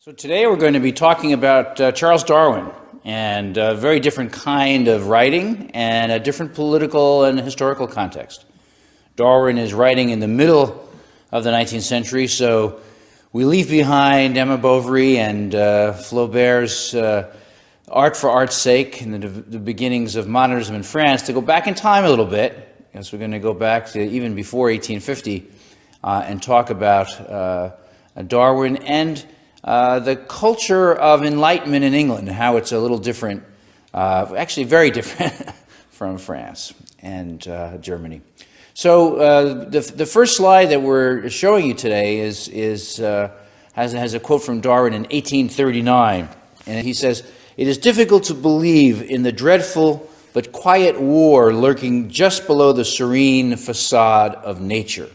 So today we're going to be talking about Charles Darwin and a very different kind of writing and a different political and historical context. Darwin is writing in the middle of the 19th century, so we leave behind Emma Bovary and Flaubert's Art for Art's Sake and the beginnings of modernism in France to go back in time a little bit. Yes, we're going to go back to even before 1850 and talk about Darwin and the culture of enlightenment in England, and how it's a little different, actually very different from France and Germany. So the first slide that we're showing you today has a quote from Darwin in 1839, and he says, "It is difficult to believe in the dreadful but quiet war lurking just below the serene facade of nature."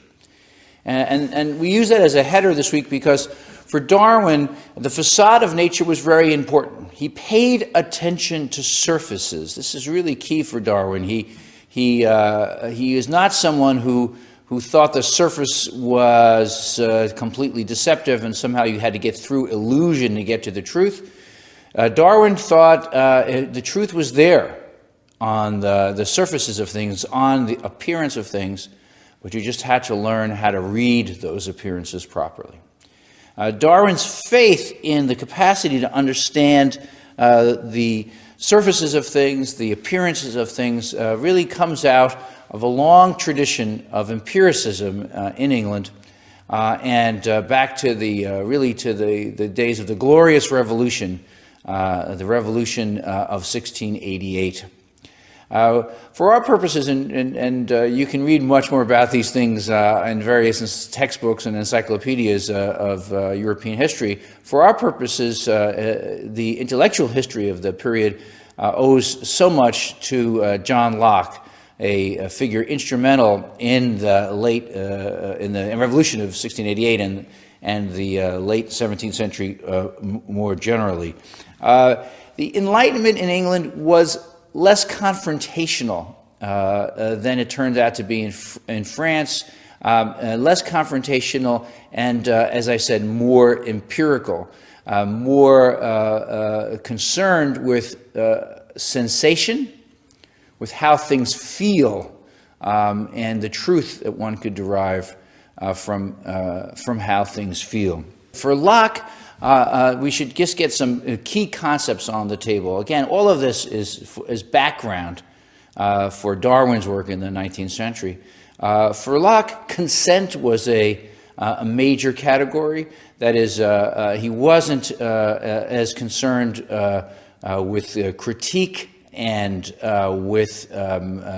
And we use that as a header this week because for Darwin, the facade of nature was very important. He paid attention to surfaces. This is really key for Darwin. He is not someone who thought the surface was completely deceptive and somehow you had to get through illusion to get to the truth. Darwin thought the truth was there on the surfaces of things, on the appearance of things, but you just had to learn how to read those appearances properly. Darwin's faith in the capacity to understand the surfaces of things, the appearances of things, really comes out of a long tradition of empiricism in England, and back to the days of the Glorious Revolution, the Revolution of 1688. For our purposes, and you can read much more about these things in various textbooks and encyclopedias of European history. For our purposes, the intellectual history of the period owes so much to John Locke, a figure instrumental in the in the Revolution of 1688 and the late 17th century more generally. The Enlightenment in England was less confrontational than it turned out to be in France, less confrontational and, as I said, more empirical, more concerned with sensation, with how things feel, and the truth that one could derive from how things feel. For Locke, we should just get some key concepts on the table. Again, all of this is background for Darwin's work in the 19th century. For Locke, consent was a major category. That is, he wasn't as concerned with critique and with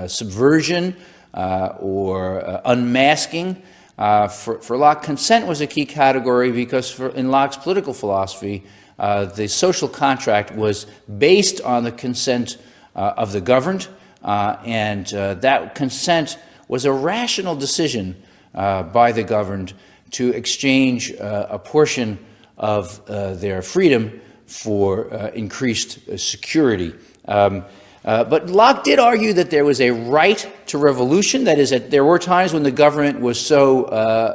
subversion or unmasking. For Locke, consent was a key category because in Locke's political philosophy, the social contract was based on the consent of the governed, and that consent was a rational decision by the governed to exchange a portion of their freedom for increased security. But Locke did argue that there was a right to revolution. That is, that there were times when the government was so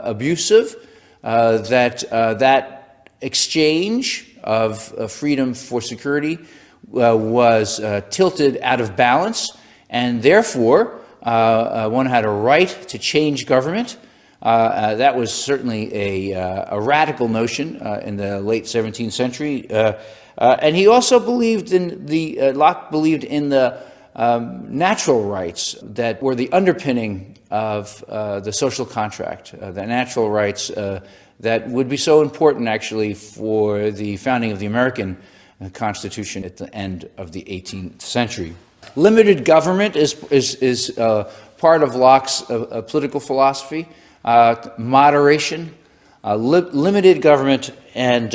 abusive that exchange of freedom for security was tilted out of balance, and therefore one had a right to change government. That was certainly a radical notion in the late 17th century. And he also believed in Locke believed in the natural rights that were the underpinning of the social contract, the natural rights that would be so important actually for the founding of the American Constitution at the end of the 18th century. Limited government is part of Locke's political philosophy, moderation, limited government, and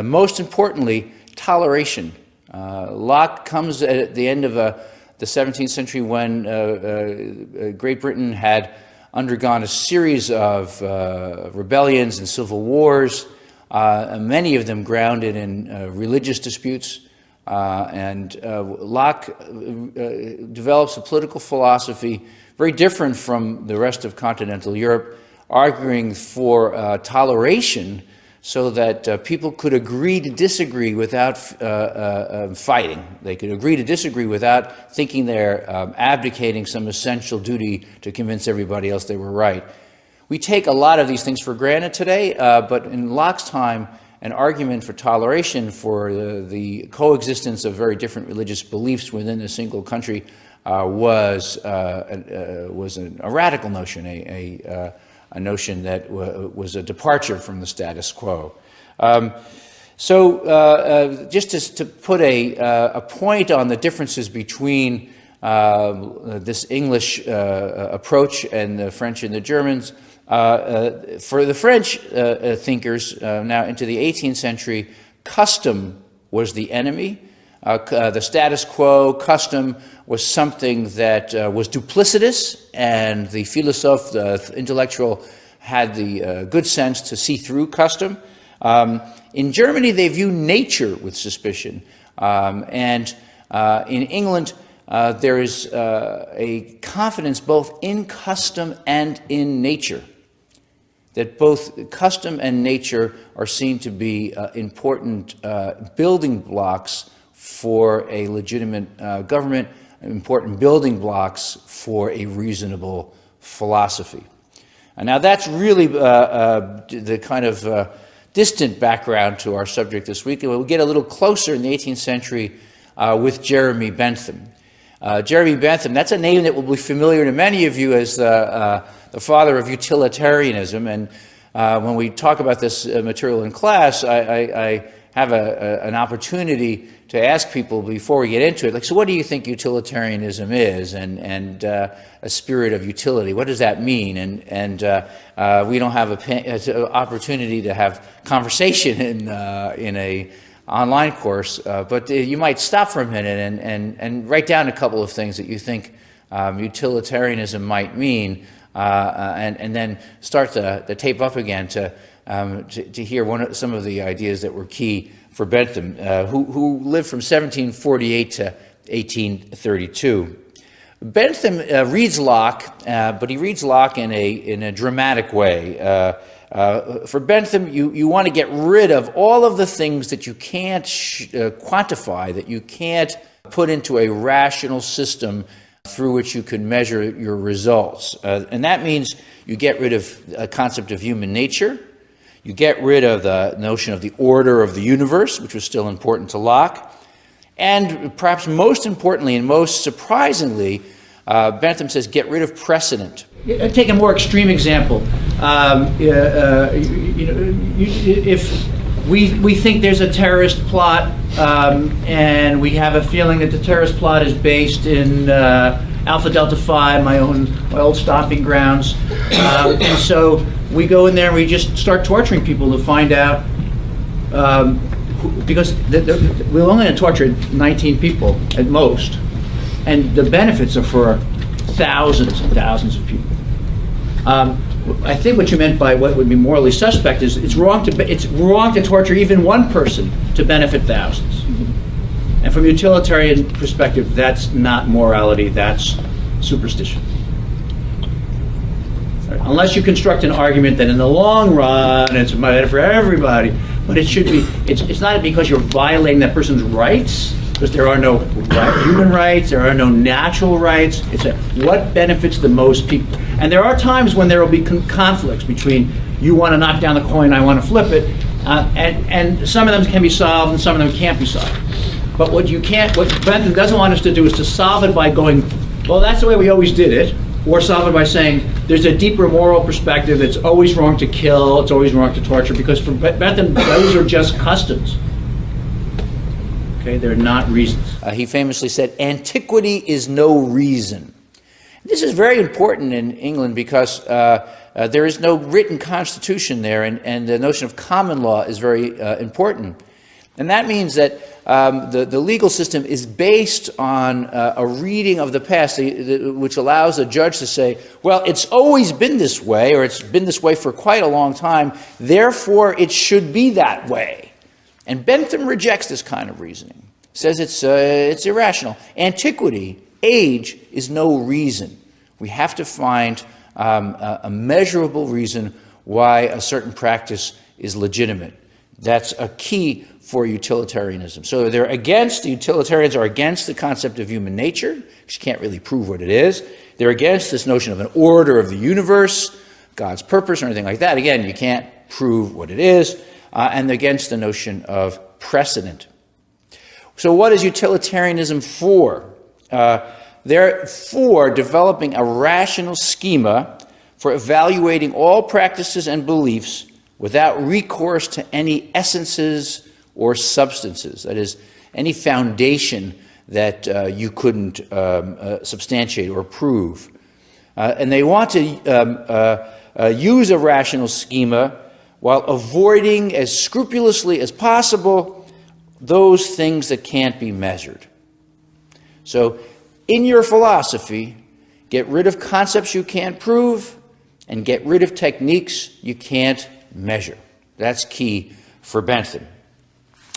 most importantly, toleration. Locke comes at the end of the 17th century when Great Britain had undergone a series of rebellions and civil wars, many of them grounded in religious disputes. And Locke develops a political philosophy very different from the rest of continental Europe, arguing for toleration so that people could agree to disagree without fighting. They could agree to disagree without thinking they're abdicating some essential duty to convince everybody else they were right. We take a lot of these things for granted today, but in Locke's time, an argument for toleration, for the coexistence of very different religious beliefs within a single country was a radical notion, a notion that was a departure from the status quo. Just to put a point on the differences between this English approach and the French and the Germans, for the French thinkers now into the 18th century, custom was the enemy. The status quo, custom, was something that was duplicitous, and the philosophe, the intellectual, had the good sense to see through custom. In Germany, they view nature with suspicion, and in England, there is a confidence both in custom and in nature, that both custom and nature are seen to be important building blocks for a legitimate government, important building blocks for a reasonable philosophy. And now that's really the kind of distant background to our subject this week. And we'll get a little closer in the 18th century with Jeremy Bentham. Jeremy Bentham, that's a name that will be familiar to many of you as the father of utilitarianism. And when we talk about this material in class, I have an opportunity to ask people before we get into it, like, so what do you think utilitarianism is, and a spirit of utility? What does that mean? And we don't have an opportunity to have conversation in a online course, but you might stop for a minute and write down a couple of things that you think utilitarianism might mean, and then start the tape up again to hear some of the ideas that were key for Bentham, who lived from 1748 to 1832. Bentham reads Locke, but he reads Locke in a dramatic way. For Bentham, you want to get rid of all of the things that you can't quantify, that you can't put into a rational system through which you can measure your results. And that means you get rid of a concept of human nature. You get rid of the notion of the order of the universe, which was still important to Locke. And perhaps most importantly and most surprisingly, Bentham says get rid of precedent. Take a more extreme example. If we think there's a terrorist plot, and we have a feeling that the terrorist plot is based in Alpha Delta Phi, my old stomping grounds, and so we go in there and we just start torturing people to find out, because we're only going to torture 19 people at most, and the benefits are for thousands and thousands of people. I think what you meant by what would be morally suspect is it's wrong to torture even one person to benefit thousands. And from a utilitarian perspective, that's not morality, that's superstition. Unless you construct an argument that in the long run it's better for everybody, but it should be, it's not because you're violating that person's rights, because there are no human rights, there are no natural rights. It's what benefits the most people. And there are times when there will be conflicts between you want to knock down the coin, I want to flip it, and some of them can be solved and some of them can't be solved. But what Bentham doesn't want us to do is to solve it by going, well, that's the way we always did it, or solve it by saying there's a deeper moral perspective. It's always wrong to kill, it's always wrong to torture, because for Bentham, those are just customs. Okay, they're not reasons. He famously said, antiquity is no reason. This is very important in England because there is no written constitution there, and the notion of common law is very important. And that means that the legal system is based on a reading of the past, which allows a judge to say, well, it's always been this way, or it's been this way for quite a long time, therefore it should be that way. And Bentham rejects this kind of reasoning, says it's irrational. Antiquity, age, is no reason. We have to find a measurable reason why a certain practice is legitimate. That's a key for utilitarianism. So the utilitarians are against the concept of human nature, because you can't really prove what it is. They're against this notion of an order of the universe, God's purpose, or anything like that. Again, you can't prove what it is. And they're against the notion of precedent. So what is utilitarianism for? They're for developing a rational schema for evaluating all practices and beliefs without recourse to any essences or substances, that is, any foundation that you couldn't substantiate or prove. And they want to use a rational schema while avoiding as scrupulously as possible those things that can't be measured. So in your philosophy, get rid of concepts you can't prove and get rid of techniques you can't measure. That's key for Bentham.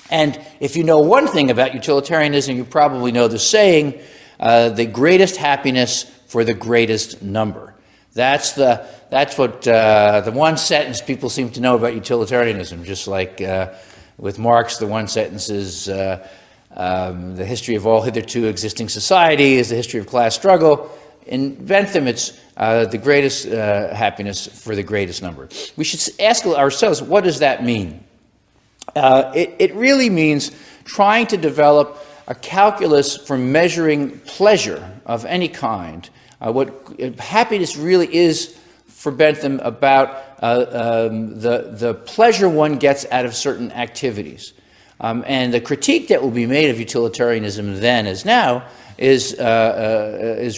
And if you know one thing about utilitarianism, you probably know the saying, the greatest happiness for the greatest number. That's what the one sentence people seem to know about utilitarianism, just like with Marx, the one sentence is the history of all hitherto existing society is the history of class struggle. In Bentham, it's the greatest happiness for the greatest number. We should ask ourselves, what does that mean? It really means trying to develop a calculus for measuring pleasure of any kind. What happiness really is for Bentham about the pleasure one gets out of certain activities. And the critique that will be made of utilitarianism then as now is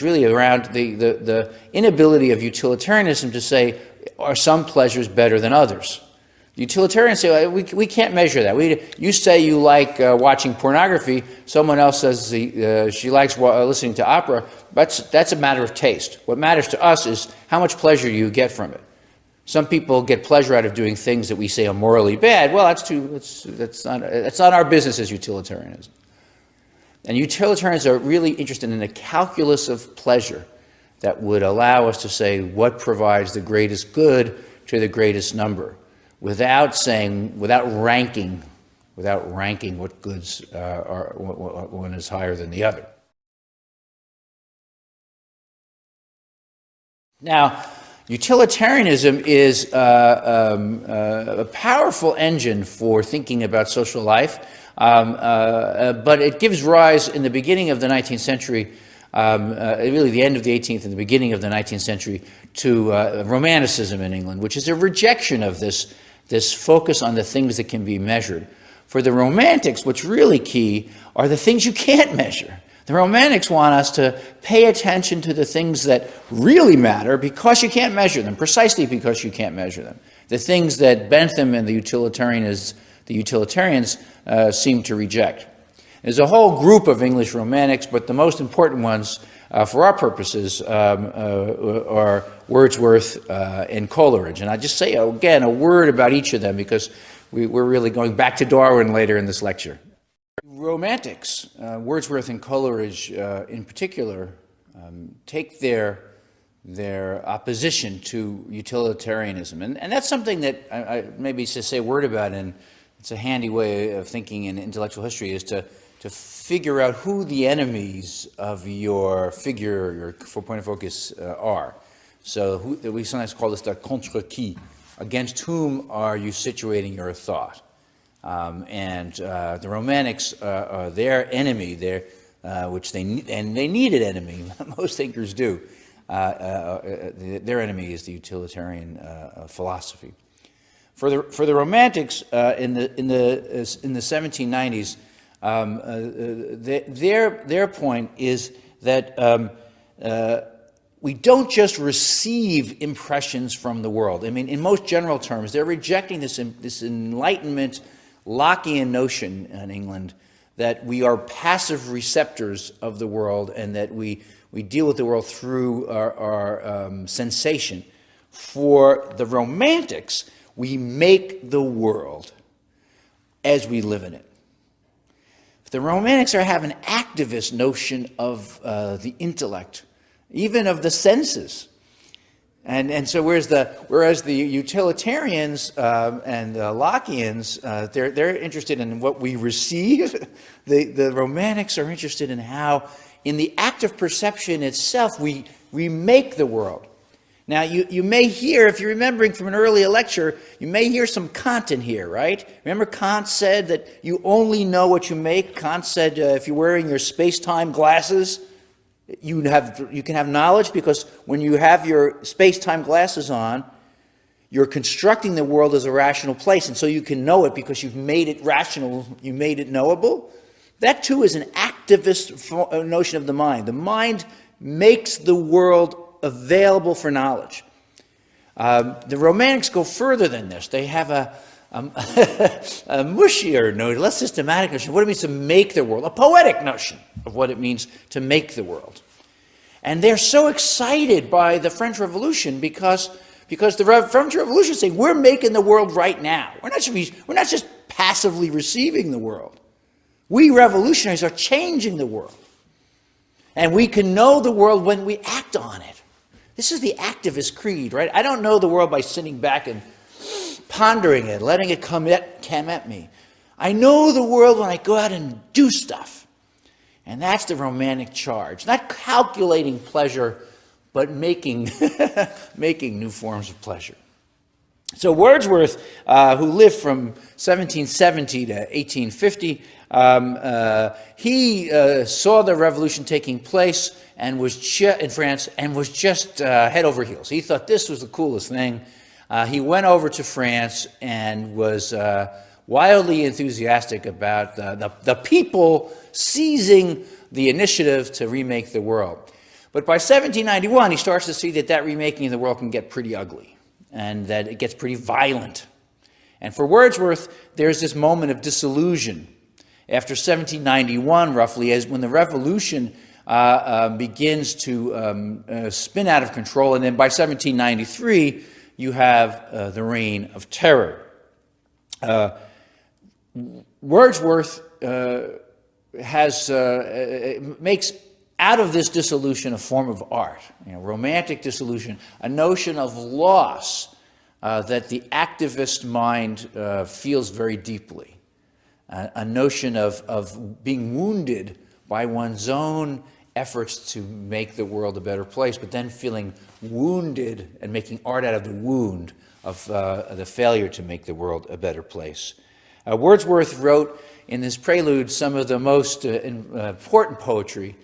really around the inability of utilitarianism to say, are some pleasures better than others? The utilitarians say, we can't measure that. You say you like watching pornography, someone else says she likes listening to opera. That's a matter of taste. What matters to us is how much pleasure you get from it. Some people get pleasure out of doing things that we say are morally bad. Well, that's not our business as utilitarianism. And utilitarians are really interested in a calculus of pleasure that would allow us to say what provides the greatest good to the greatest number, without ranking what goods what one is higher than the other. Now, utilitarianism is a powerful engine for thinking about social life, but it gives rise in the beginning of the 19th century, really the end of the 18th and the beginning of the 19th century, to Romanticism in England, which is a rejection of this focus on the things that can be measured. For the Romantics, what's really key are the things you can't measure. The Romantics want us to pay attention to the things that really matter because you can't measure them, precisely because you can't measure them. The things that Bentham and the utilitarians seem to reject. There's a whole group of English Romantics, but the most important ones for our purposes are Wordsworth and Coleridge. And I just say, again, a word about each of them because we're really going back to Darwin later in this lecture. Romantics, Wordsworth and Coleridge in particular, take their opposition to utilitarianism. And that's something that I maybe to say a word about, and it's a handy way of thinking in intellectual history, is to figure out who the enemies of your figure, your point of focus, are. So we sometimes call this the contre qui, against whom are you situating your thought? And the Romantics, their enemy, which they needed enemy. Most thinkers do. Their enemy is the utilitarian philosophy. For the Romantics in the 1790s, their point is that we don't just receive impressions from the world. I mean, in most general terms, they're rejecting this Enlightenment Lockean notion in England that we are passive receptors of the world and that we deal with the world through our sensation. For the Romantics, we make the world as we live in it. The Romantics have an activist notion of the intellect, even of the senses. And so whereas the utilitarians and the Lockeans, they're interested in what we receive, the Romantics are interested in how, in the act of perception itself, we make the world. Now, you may hear, if you're remembering from an earlier lecture, you may hear some Kant in here, right? Remember Kant said that you only know what you make? Kant said if you're wearing your space-time glasses, you can have knowledge, because when you have your space-time glasses on, you're constructing the world as a rational place, and so you can know it because you've made it rational, you made it knowable. That too is an activist notion of the mind. The mind makes the world available for knowledge. The Romantics go further than this. They have a mushier notion, less systematic notion of what it means to make the world, a poetic notion of what it means to make the world. And they're so excited by the French Revolution because the French Revolution is saying we're making the world right now. We're not just passively receiving the world. We revolutionaries are changing the world. And we can know the world when we act on it. This is the activist creed, right? I don't know the world by sitting back and pondering it, letting it come at me. I know the world when I go out and do stuff. And that's the Romantic charge. Not calculating pleasure, but making, making new forms of pleasure. So Wordsworth, who lived from 1770 to 1850, he saw the revolution taking place and was in France and was just head over heels. He thought this was the coolest thing. He went over to France and was wildly enthusiastic about the people seizing the initiative to remake the world. But by 1791, he starts to see that remaking of the world can get pretty ugly and that it gets pretty violent. And for Wordsworth, there's this moment of disillusion. After 1791, roughly, as when the revolution begins to spin out of control, and then by 1793, you have the Reign of Terror. Wordsworth makes out of this dissolution a form of art, romantic dissolution, a notion of loss that the activist mind feels very deeply, a notion of being wounded by one's own efforts to make the world a better place, but then feeling wounded and making art out of the wound of the failure to make the world a better place. Wordsworth wrote in this prelude some of the most important poetry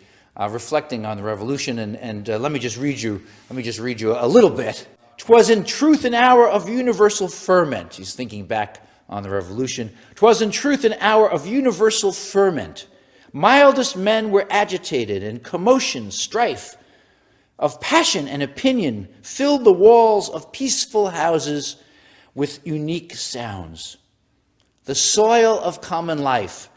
reflecting on the revolution, and let me just read you a little bit. "'Twas in truth an hour of universal ferment." He's thinking back on the revolution. "'Twas in truth an hour of universal ferment. Mildest men were agitated, and commotion, strife of passion and opinion filled the walls of peaceful houses with unique sounds. The soil of common life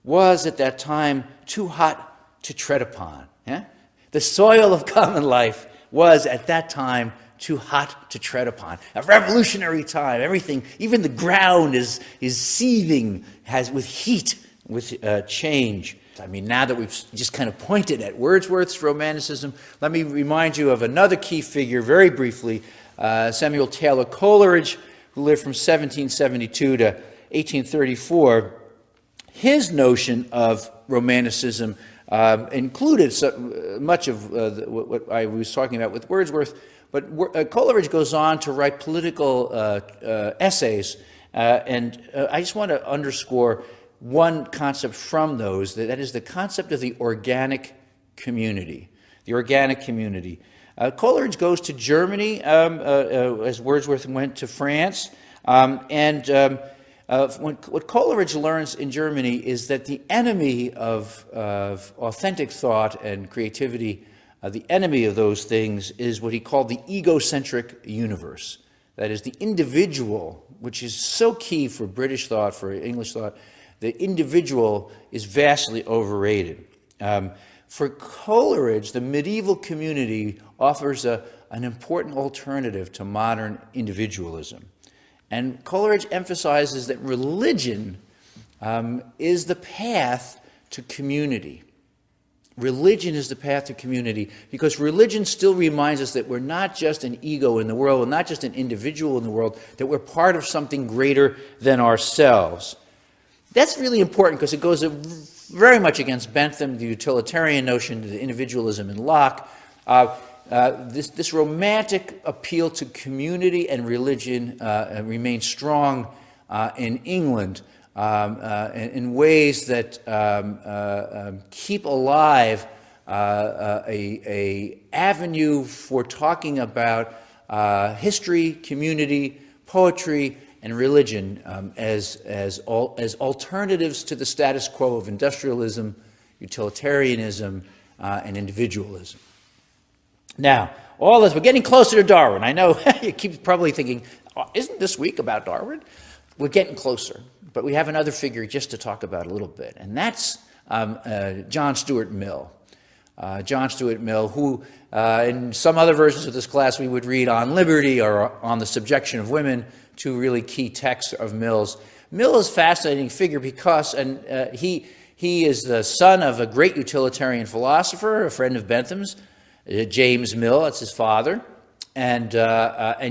was at that time too hot to tread upon." Yeah? The soil of common life was at that time too hot to tread upon. A revolutionary time. Everything, even the ground is seething, with heat, with change. I mean, now that we've just kind of pointed at Wordsworth's Romanticism, let me remind you of another key figure very briefly, Samuel Taylor Coleridge, who lived from 1772 to 1834. His notion of Romanticism included much of what I was talking about with Wordsworth, but Coleridge goes on to write political essays, and I just want to underscore one concept from those, that is the concept of the organic community. The organic community. Coleridge goes to Germany as Wordsworth went to France, what Coleridge learns in Germany is that the enemy of authentic thought and creativity, the enemy of those things is what he called the egocentric universe. That is, the individual, which is so key for British thought, for English thought. The individual is vastly overrated. For Coleridge, the medieval community offers an important alternative to modern individualism. And Coleridge emphasizes that religion is the path to community. religion is the path to community, because religion still reminds us that we're not just an ego in the world, we're not just an individual in the world, that we're part of something greater than ourselves. That's really important because it goes very much against Bentham, the utilitarian notion, the individualism in Locke. This romantic appeal to community and religion remains strong in England in ways that keep alive a avenue for talking about history, community, poetry, and religion as alternatives to the status quo of industrialism, utilitarianism, and individualism. Now, all this, we're getting closer to Darwin. I know you keep probably thinking, oh, isn't this week about Darwin? We're getting closer, but we have another figure just to talk about a little bit, and that's John Stuart Mill. John Stuart Mill, who in some other versions of this class we would read on liberty or on the subjection of women, two really key texts of Mill's. Mill is a fascinating figure because he is the son of a great utilitarian philosopher, a friend of Bentham's, James Mill, that's his father, and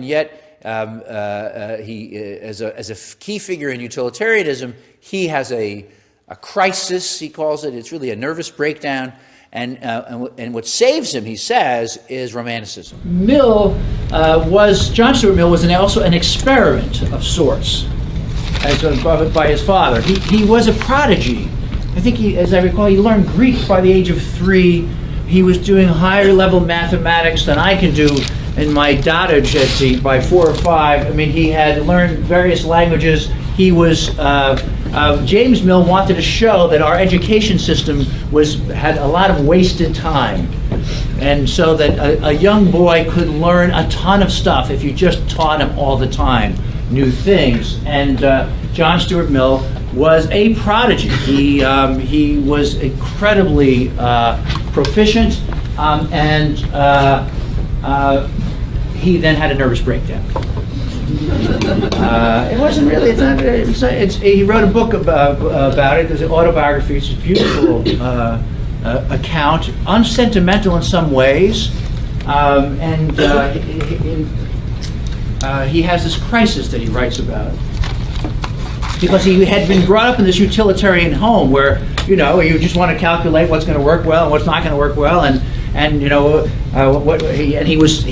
yet he, as a key figure in utilitarianism, he has a crisis, he calls it. It's really a nervous breakdown, and what saves him, he says, is Romanticism. John Stuart Mill was also an experiment of sorts, by his father. He was a prodigy. I think, as I recall, he learned Greek by the age of 3. He was doing higher level mathematics than I can do in my dotage by 4 or 5. I mean, he had learned various languages. He was, James Mill wanted to show that our education system had a lot of wasted time. And so that a young boy could learn a ton of stuff if you just taught him all the time new things. And John Stuart Mill was a prodigy. He was incredibly proficient, and he then had a nervous breakdown. It wasn't really. He wrote a book about it. There's an autobiography. It's a beautiful account, unsentimental in some ways, and he has this crisis that he writes about, because he had been brought up in this utilitarian home where, you just want to calculate what's going to work well and what's not going to work well, and he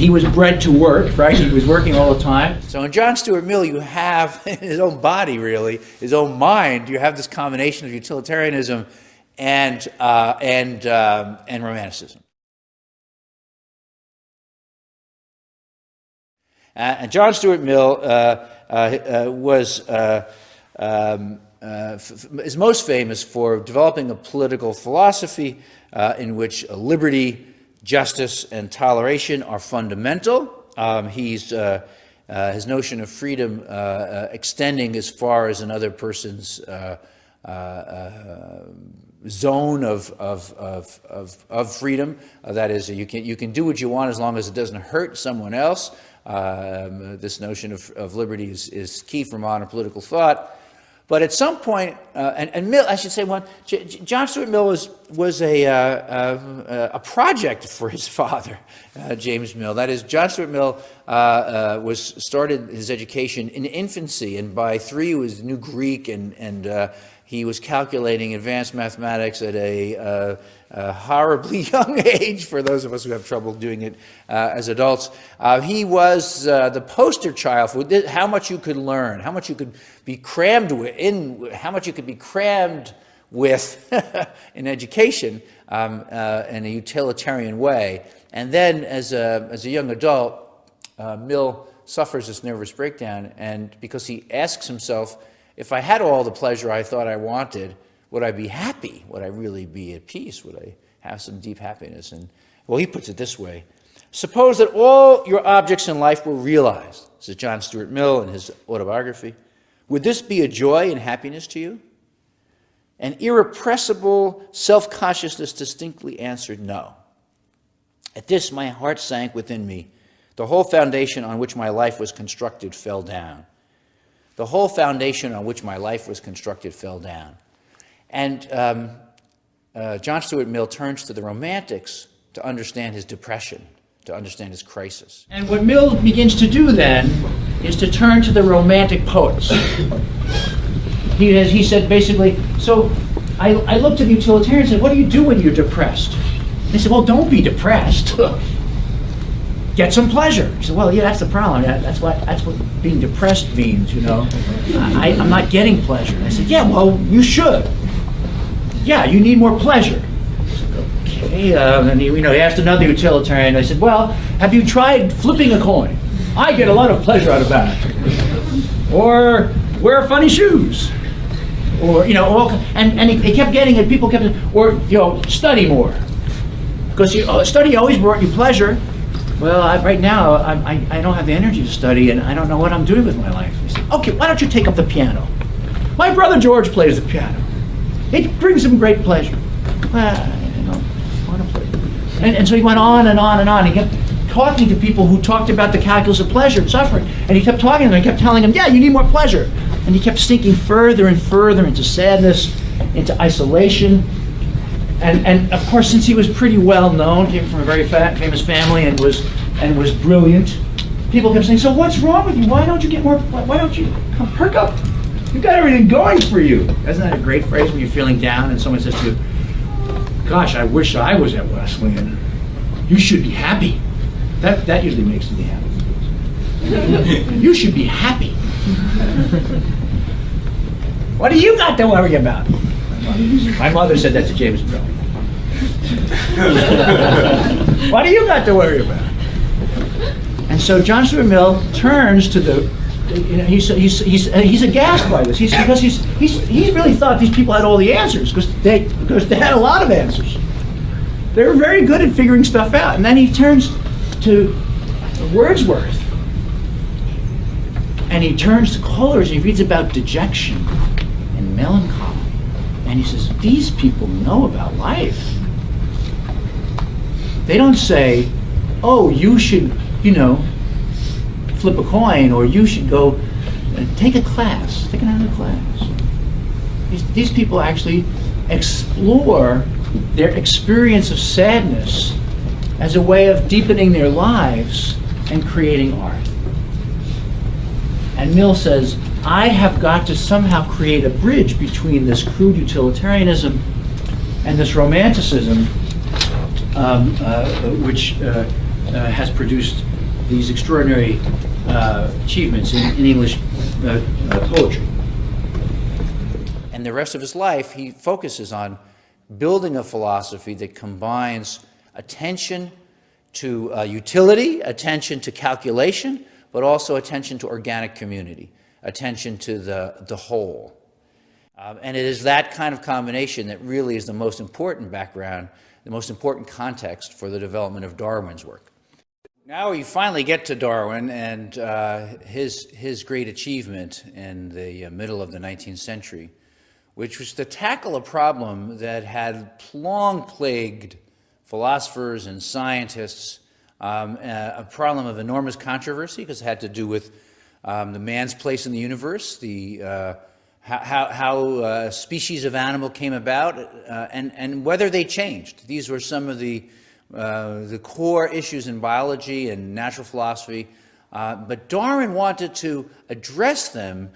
was bred to work, right? He was working all the time. So in John Stuart Mill, you have in his own body, really, his own mind, you have this combination of utilitarianism and Romanticism. And John Stuart Mill is most famous for developing a political philosophy in which liberty, justice, and toleration are fundamental. His notion of freedom extending as far as another person's zone of freedom. That is, you can do what you want as long as it doesn't hurt someone else. This notion of liberty is key for modern political thought. But at some point, and Mill, I should say, John Stuart Mill was a project for his father, James Mill. That is, John Stuart Mill started his education in infancy, and by 3 he knew Greek, and he was calculating advanced mathematics at a horribly young age for those of us who have trouble doing it as adults. He was the poster child for how much you could learn, how much you could be crammed with in education in a utilitarian way. And then as a young adult, Mill suffers this nervous breakdown, and because he asks himself, if I had all the pleasure I thought I wanted, would I be happy? Would I really be at peace? Would I have some deep happiness? And, well, he puts it this way. Suppose that all your objects in life were realized. This is John Stuart Mill in his autobiography. Would this be a joy and happiness to you? An irrepressible self-consciousness distinctly answered no. At this, my heart sank within me. The whole foundation on which my life was constructed fell down. The whole foundation on which my life was constructed fell down. And John Stuart Mill turns to the Romantics to understand his depression, to understand his crisis. And what Mill begins to do then is to turn to the Romantic poets. He said basically, so I looked at the utilitarians and said, what do you do when you're depressed? They said, well, don't be depressed. Get some pleasure. He said, well, yeah, that's the problem. That's what being depressed means, you know. I'm not getting pleasure. I said, yeah, well, you should. Yeah, you need more pleasure. I said, okay. And he asked another utilitarian. I said, well, have you tried flipping a coin? I get a lot of pleasure out of that. Or wear funny shoes. Or, and he kept getting it. People kept, or, study more. Because study always brought you pleasure. Well, right now, I don't have the energy to study, and I don't know what I'm doing with my life. He said, okay, why don't you take up the piano? My brother George plays the piano. It brings him great pleasure. Well, I want to play. And so he went on and on and on. He kept talking to people who talked about the calculus of pleasure and suffering. And he kept talking to them and kept telling them, yeah, you need more pleasure. And he kept sinking further and further into sadness, into isolation. And of course, since he was pretty well known, came from a very famous family and was brilliant, people kept saying, so what's wrong with you? Why don't you get more, why don't you come perk up? You've got everything going for you. Isn't that a great phrase when you're feeling down and someone says to you, gosh, I wish I was at Wesleyan. You should be happy. That usually makes me happy. You should be happy. What do you got to worry about? My mother said that to James Brill. What do you got to worry about? And so John Stuart Mill turns to the, he's aghast by this. Because he really thought these people had all the answers because they had a lot of answers. They were very good at figuring stuff out. And then he turns to Wordsworth, and he turns to Coleridge, and he reads about dejection and melancholy. And he says, these people know about life. They don't say, oh, you should, flip a coin, or you should go take a class, take another class. These people actually explore their experience of sadness as a way of deepening their lives and creating art. And Mill says, I have got to somehow create a bridge between this crude utilitarianism and this romanticism, which has produced these extraordinary achievements in English poetry. And the rest of his life, he focuses on building a philosophy that combines attention to utility, attention to calculation, but also attention to organic community, attention to the whole. And it is that kind of combination that really is the most important background, the most important context for the development of Darwin's work. Now we finally get to Darwin and his great achievement in the middle of the 19th century, which was to tackle a problem that had long plagued philosophers and scientists, a problem of enormous controversy because it had to do with the man's place in the universe, how species of animal came about, and whether they changed. These were some of the core issues in biology and natural philosophy, but Darwin wanted to address them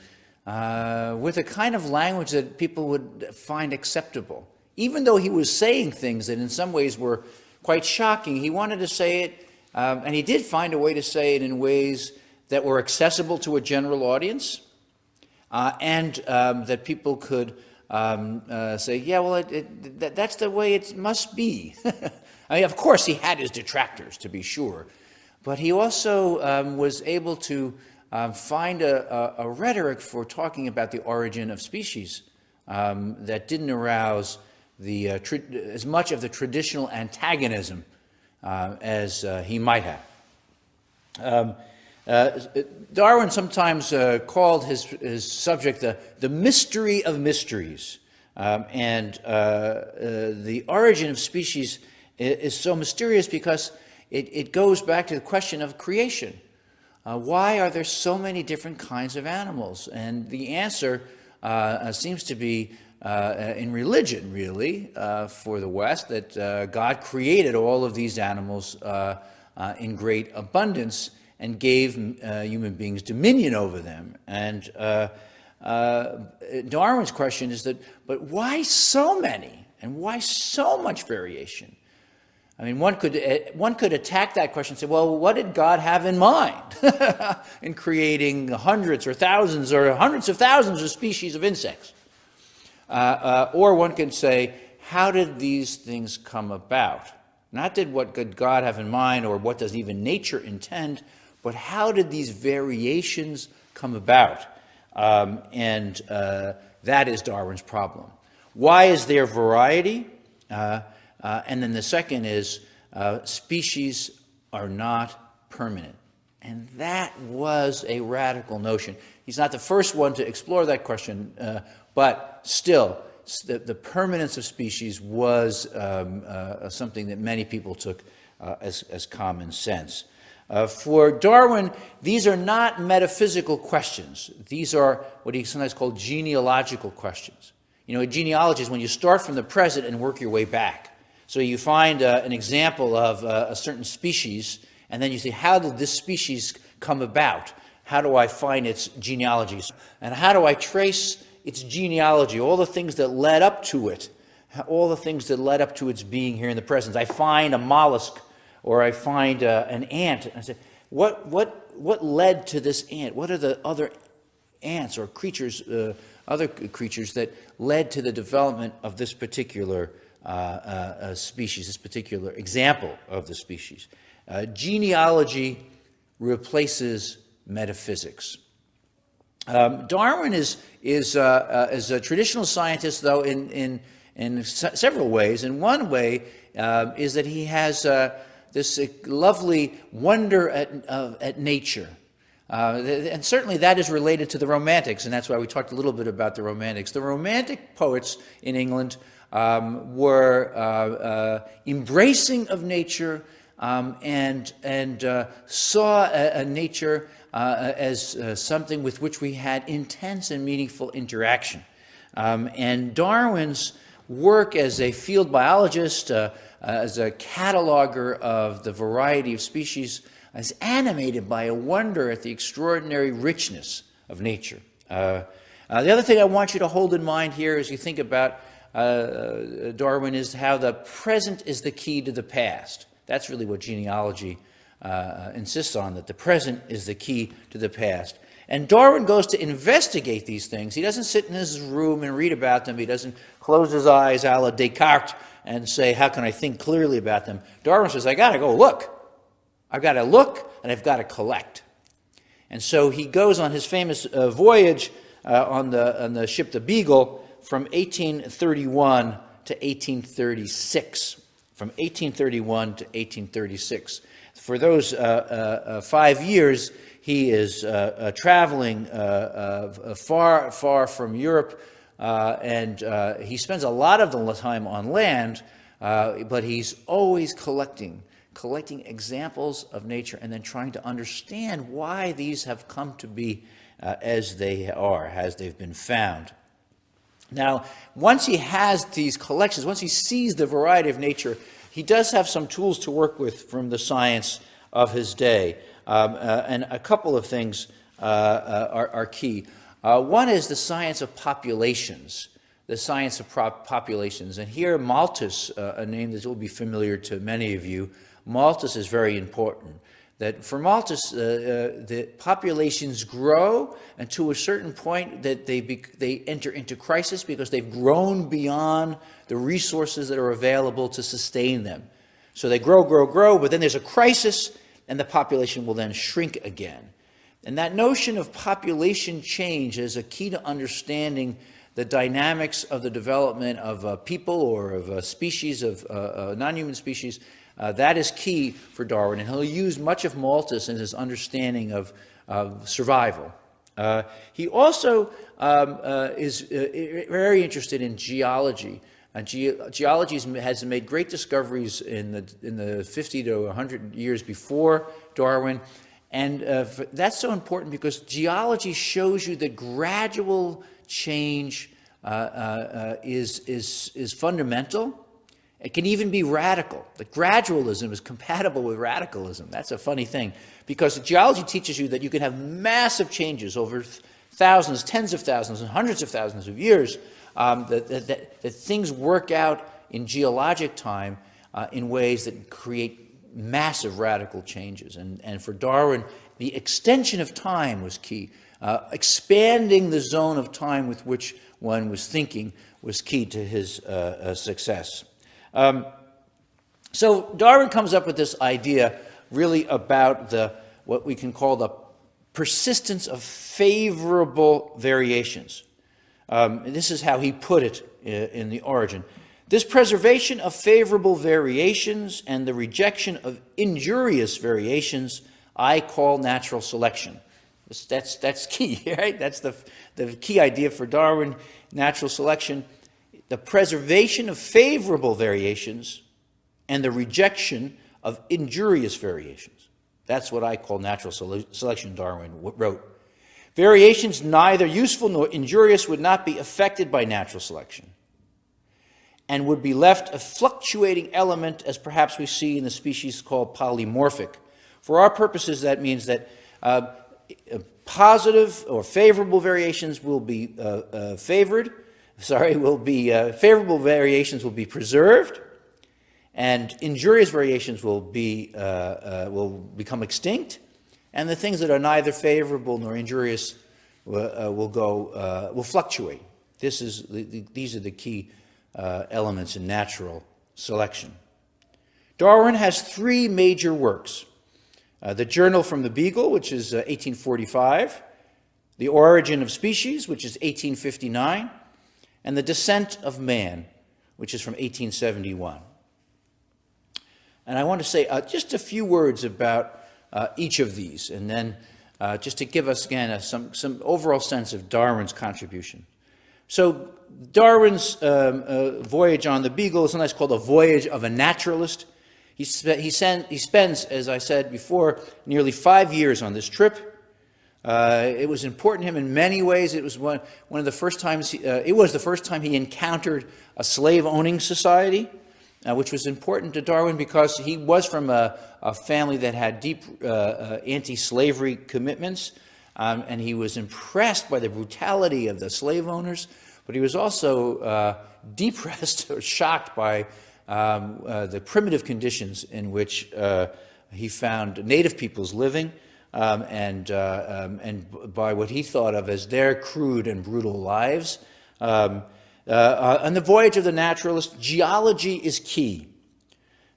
with a kind of language that people would find acceptable. Even though he was saying things that in some ways were quite shocking, he wanted to say it, and he did find a way to say it in ways that were accessible to a general audience, and that people could say, yeah, well, that's the way it must be. I mean, of course, he had his detractors, to be sure, but he also was able to find a rhetoric for talking about the origin of species that didn't arouse as much of the traditional antagonism as he might have. Darwin sometimes called his subject the mystery of mysteries, and the origin of species is so mysterious because it goes back to the question of creation. Why are there so many different kinds of animals? And the answer seems to be in religion, really, for the West, that God created all of these animals in great abundance and gave human beings dominion over them. And Darwin's question is that, but why so many? And why so much variation? I mean, one could attack that question and say, well, what did God have in mind in creating hundreds or thousands or hundreds of thousands of species of insects? Or one can say, how did these things come about? Not what did God have in mind or what does even nature intend, but how did these variations come about? And that is Darwin's problem. Why is there variety? And then the second is species are not permanent. And that was a radical notion. He's not the first one to explore that question, but still, the permanence of species was something that many people took as common sense. For Darwin, these are not metaphysical questions. These are what he sometimes called genealogical questions. You know, a genealogy is when you start from the present and work your way back. So you find an example of a certain species, and then you say, how did this species come about? How do I find its genealogy? And how do I trace its genealogy, all the things that led up to it, all the things that led up to its being here in the present? I find a mollusk, or I find an ant, and I say, what led to this ant? What are the other ants or creatures, other creatures that led to the development of this particular species, this particular example of the species? Genealogy replaces metaphysics. Darwin is a traditional scientist, though, in several ways. And one way is that he has this lovely wonder at nature. And certainly that is related to the Romantics, and that's why we talked a little bit about the Romantics. The Romantic poets in England were embracing of nature and saw nature as something with which we had intense and meaningful interaction. And Darwin's work as a field biologist, as a cataloger of the variety of species, is animated by a wonder at the extraordinary richness of nature. The other thing I want you to hold in mind here as you think about Darwin is how the present is the key to the past. That's really what genealogy insists on, that the present is the key to the past. And Darwin goes to investigate these things. He doesn't sit in his room and read about them. He doesn't close his eyes a la Descartes and say, how can I think clearly about them? Darwin says, I got to go look. I've got to look and I've got to collect. And so he goes on his famous voyage on the ship the Beagle from 1831 to 1836. From 1831 to 1836. For those 5 years, he is traveling far, far from Europe, and he spends a lot of the time on land, but he's always collecting examples of nature and then trying to understand why these have come to be as they are, as they've been found. Now, once he has these collections, once he sees the variety of nature, he does have some tools to work with from the science of his day. And a couple of things are key. One is the science of populations, the science of populations. And here Malthus, a name that will be familiar to many of you, Malthus is very important. That for Malthus, the populations grow, and to a certain point that they enter into crisis because they've grown beyond the resources that are available to sustain them. So they grow, but then there's a crisis, and the population will then shrink again. And that notion of population change is a key to understanding the dynamics of the development of people or of a species, of non-human species. That is key for Darwin, and he'll use much of Malthus in his understanding of survival. He also is very interested in geology. Geology has made great discoveries in the 50 to 100 years before Darwin, and that's so important because geology shows you the gradual change is fundamental. It can even be radical. Like gradualism is compatible with radicalism. That's a funny thing, because geology teaches you that you can have massive changes over thousands, tens of thousands, and hundreds of thousands of years, that things work out in geologic time in ways that create massive radical changes. And for Darwin, the extension of time was key. Expanding the zone of time with which one was thinking was key to his success. So Darwin comes up with this idea really about what we can call the persistence of favorable variations. This is how he put it in The Origin. This preservation of favorable variations and the rejection of injurious variations I call natural selection. That's key, right? That's the key idea for Darwin, natural selection. The preservation of favorable variations and the rejection of injurious variations. That's what I call natural selection, Darwin wrote. Variations neither useful nor injurious would not be affected by natural selection and would be left a fluctuating element, as perhaps we see in the species called polymorphic. For our purposes, that means that positive or favorable variations will be favorable variations will be preserved, and injurious variations will become extinct, and the things that are neither favorable nor injurious will fluctuate. These are the key elements in natural selection. Darwin has three major works. The Journal from the Beagle, which is 1845, The Origin of Species, which is 1859, and The Descent of Man, which is from 1871. And I want to say just a few words about each of these, and then just to give us, again, some overall sense of Darwin's contribution. So Darwin's voyage on the Beagle is sometimes called a voyage of a naturalist. He spends, as I said before, nearly 5 years on this trip. It was important to him in many ways. It was one of the first times. It was the first time he encountered a slave-owning society, which was important to Darwin because he was from a family that had deep anti-slavery commitments, and he was impressed by the brutality of the slave owners. But he was also depressed or shocked by the primitive conditions in which he found native peoples living, and by what he thought of as their crude and brutal lives. On the voyage of the naturalist, geology is key.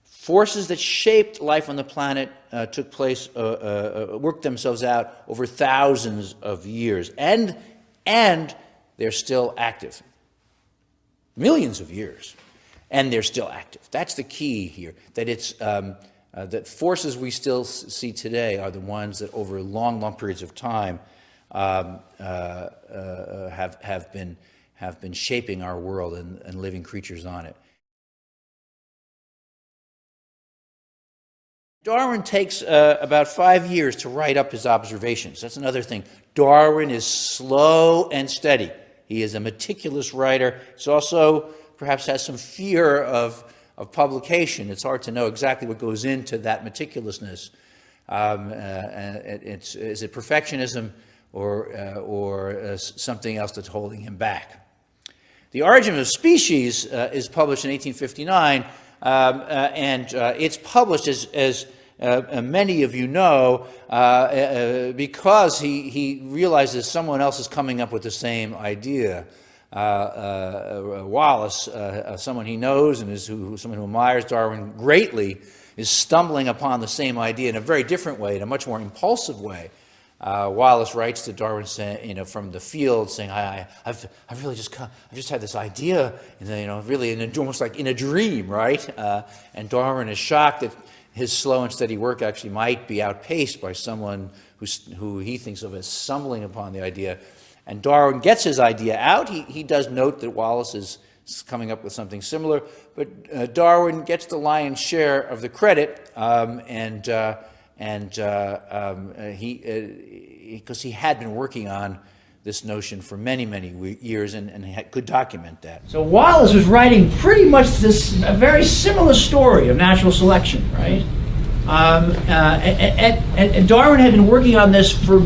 Forces that shaped life on the planet took place, worked themselves out over thousands of years, and they're still active. Millions of years, and they're still active. That's the key here, that it's that forces we still see today are the ones that over long periods of time have been shaping our world and living creatures on it. Darwin takes about 5 years to write up his observations. That's another thing. Darwin is slow and steady. He is a meticulous writer. He also perhaps has some fear of publication. It's hard to know exactly what goes into that meticulousness. Is it perfectionism or something else that's holding him back? The Origin of Species is published in 1859, and it's published, as many of you know, because he realizes someone else is coming up with the same idea. Wallace, someone he knows and someone who admires Darwin greatly, is stumbling upon the same idea in a very different way, in a much more impulsive way. Wallace writes to Darwin, from the field, saying, "I've just had this idea, really, almost like in a dream, right?" And Darwin is shocked that his slow and steady work actually might be outpaced by someone who he thinks of as stumbling upon the idea. And Darwin gets his idea out. He does note that Wallace is coming up with something similar, but Darwin gets the lion's share of the credit, because he had been working on this notion for many, many years and could document that. So Wallace was writing pretty much a very similar story of natural selection, right? And Darwin had been working on this for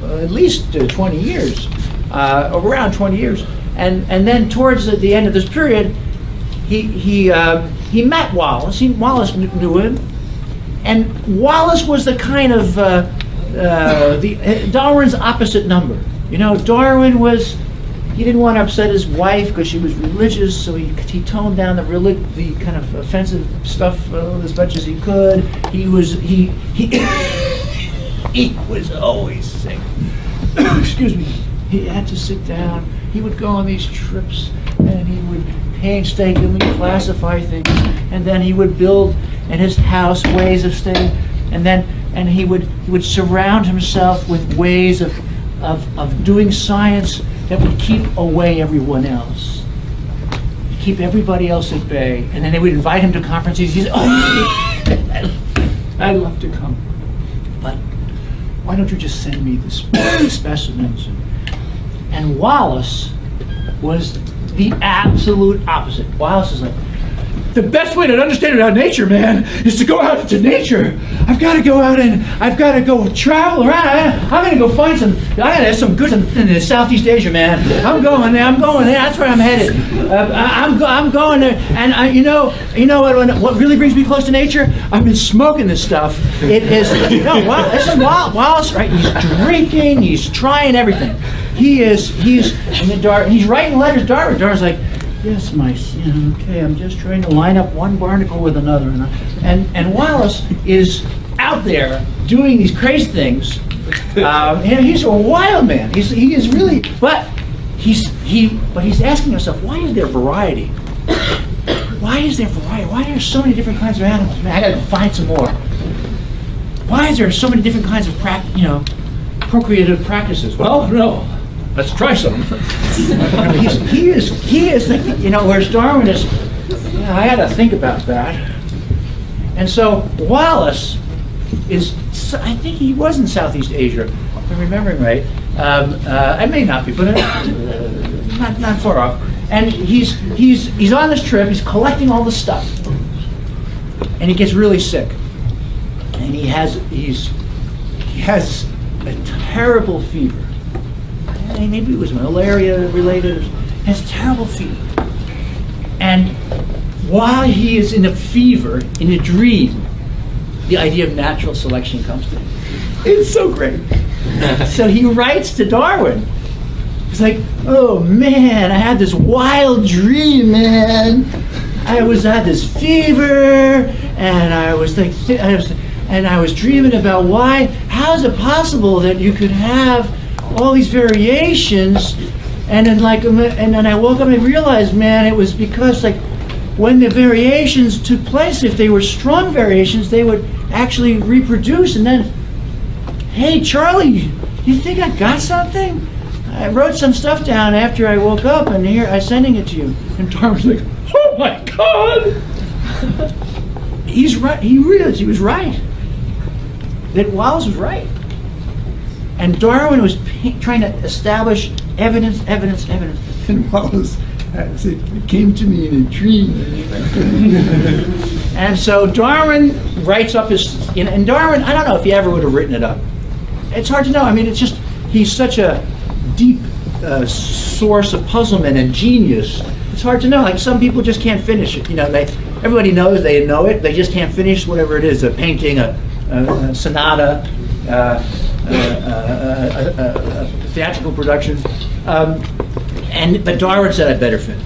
at least 20 years, around 20 years. And then towards the end of this period, he met Wallace. Wallace knew him. And Wallace was the kind of Darwin's opposite number. You know, Darwin he didn't want to upset his wife because she was religious, so he toned down the kind of offensive stuff as much as he could. He was always sick. Excuse me. He had to sit down. He would go on these trips, and he would painstakingly classify things, and then he would build in his house ways of staying, and he would surround himself with ways of doing science that would keep away everyone else, keep everybody else at bay. And then they would invite him to conferences. He'd say, "Oh, I'd love to come, but why don't you just send me the specimens?" And Wallace was the absolute opposite. Wallace is like, the best way to understand about nature, man, is to go out into nature. I've got to go out and I've got to go travel around. I'm going to go find I got to have some goods in Southeast Asia, man. I'm going there. That's where I'm headed. I'm going there. And you know what really brings me close to nature? I've been smoking this stuff. It is, this is Wallace, right? He's drinking. He's trying everything. He's writing letters to Darwin. Darwin's like, yes, okay, I'm just trying to line up one barnacle with another. And Wallace is out there doing these crazy things. And he's a wild man. He is really, but he's asking himself, why is there variety? Why is there variety? Why are there so many different kinds of animals? Man, I gotta find some more. Why is there so many different kinds of procreative practices? Well, no. Let's try some. He is like, whereas Darwin is, I had to think about that. And so Wallace is, I think he was in Southeast Asia, if I'm remembering right. I may not be, but not far off. And he's on this trip, he's collecting all the stuff. And he gets really sick. And he has a terrible fever. Maybe it was malaria related. Has terrible fever. And while he is in a fever, in a dream, the idea of natural selection comes to him. It's so great. So he writes to Darwin. He's like, oh man, I had this wild dream, man. I had this fever, and I was like, I was dreaming about how is it possible that you could have all these variations, and then I woke up and I realized, man, it was because when the variations took place, if they were strong variations, they would actually reproduce. And then, hey, Charlie, you think I got something? I wrote some stuff down after I woke up, and here I'm sending it to you. And Darwin's like, oh my God! He's right. He was right. That Wallace was right. And Darwin was trying to establish evidence. And Wallace said, it came to me in a dream. And so Darwin writes up and Darwin, I don't know if he ever would have written it up. It's hard to know. I mean, it's just, he's such a deep source of puzzlement and genius. It's hard to know. Like, some people just can't finish it. Everybody knows they know it. They just can't finish whatever it is, a painting, a sonata, a theatrical production, but Darwin said, I better finish.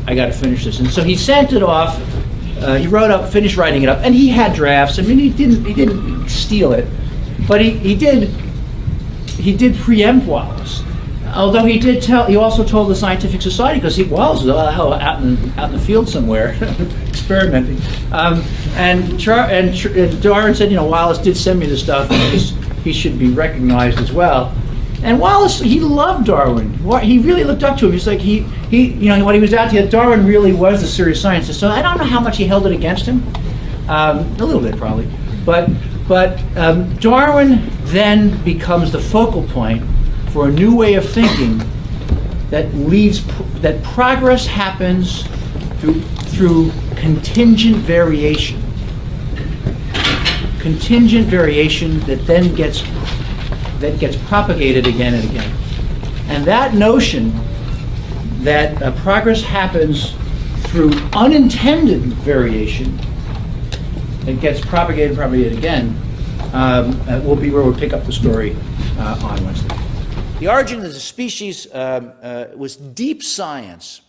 I got to finish this, and so he sent it off. He finished writing it up, and he had drafts. I mean, he didn't steal it, but he did preempt Wallace. Although he also told the scientific society, because Wallace was out in the field somewhere experimenting, and Darwin said, Wallace did send me the stuff, and he should be recognized as well. And Wallace, he loved Darwin. He really looked up to him. He's like, when he was out here, Darwin really was a serious scientist. So I don't know how much he held it against him. A little bit probably, but Darwin then becomes the focal point for a new way of thinking that progress happens through contingent variation. Contingent variation that then gets propagated again and again. And that notion that progress happens through unintended variation that gets propagated again will be where we'll pick up the story on Wednesday. The origin of the species was deep science,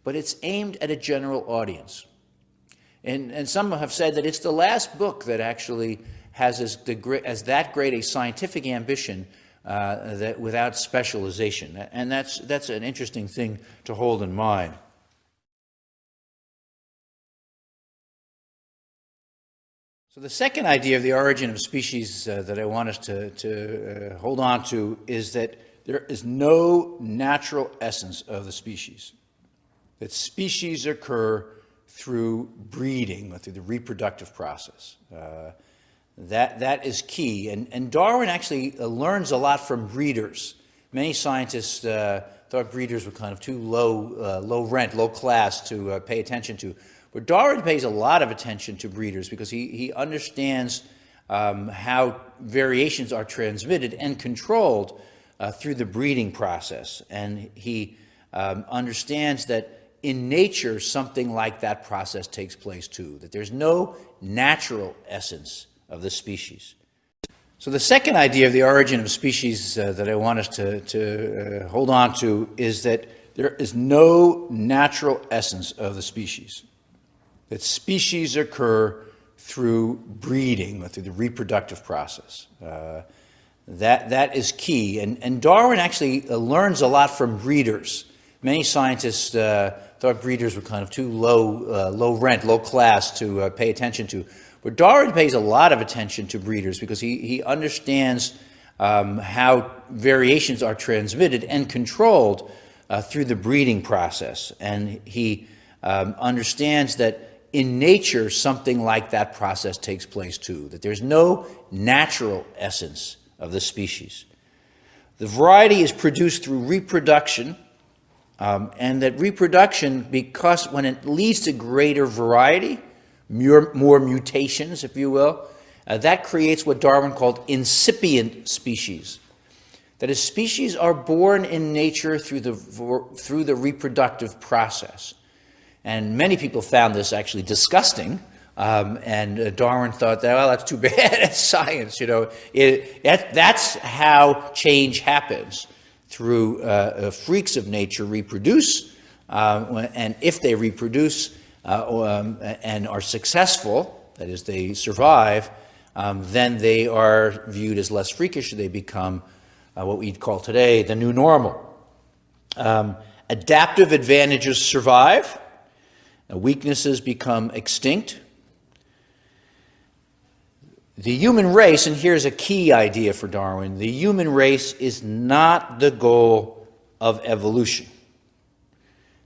but it's aimed at a general audience. And some have said that it's the last book that actually has as that great a scientific ambition that without specialization. And that's an interesting thing to hold in mind. So the second idea of the origin of species that I want us to hold on to is that there is no natural essence of the species. That species occur through breeding, or through the reproductive process. That is key. And Darwin actually learns a lot from breeders. Many scientists thought breeders were kind of too low rent, low class to pay attention to. But Darwin pays a lot of attention to breeders because he understands how variations are transmitted and controlled through the breeding process. And he understands that in nature, something like that process takes place too, that there's no natural essence of the species. So the second idea of the origin of species that I want us to hold on to is that there is no natural essence of the species. That species occur through breeding, or through the reproductive process. That is key. And Darwin actually learns a lot from breeders. Many scientists thought breeders were kind of too low rent, low class to pay attention to. But Darwin pays a lot of attention to breeders because he understands how variations are transmitted and controlled through the breeding process. And he understands that in nature, something like that process takes place too, that there's no natural essence of the species. The variety is produced through reproduction, and that reproduction, because when it leads to greater variety, more mutations, if you will, that creates what Darwin called incipient species. That is, species are born in nature through the reproductive process. And many people found this actually disgusting, and Darwin thought that, well, that's too bad, it's science, you know. That's how change happens, through freaks of nature reproduce, and if they reproduce and are successful, that is, they survive, then they are viewed as less freakish. They become what we'd call today the new normal. Adaptive advantages survive. Weaknesses become extinct. The human race, and here's a key idea for Darwin, the human race is not the goal of evolution.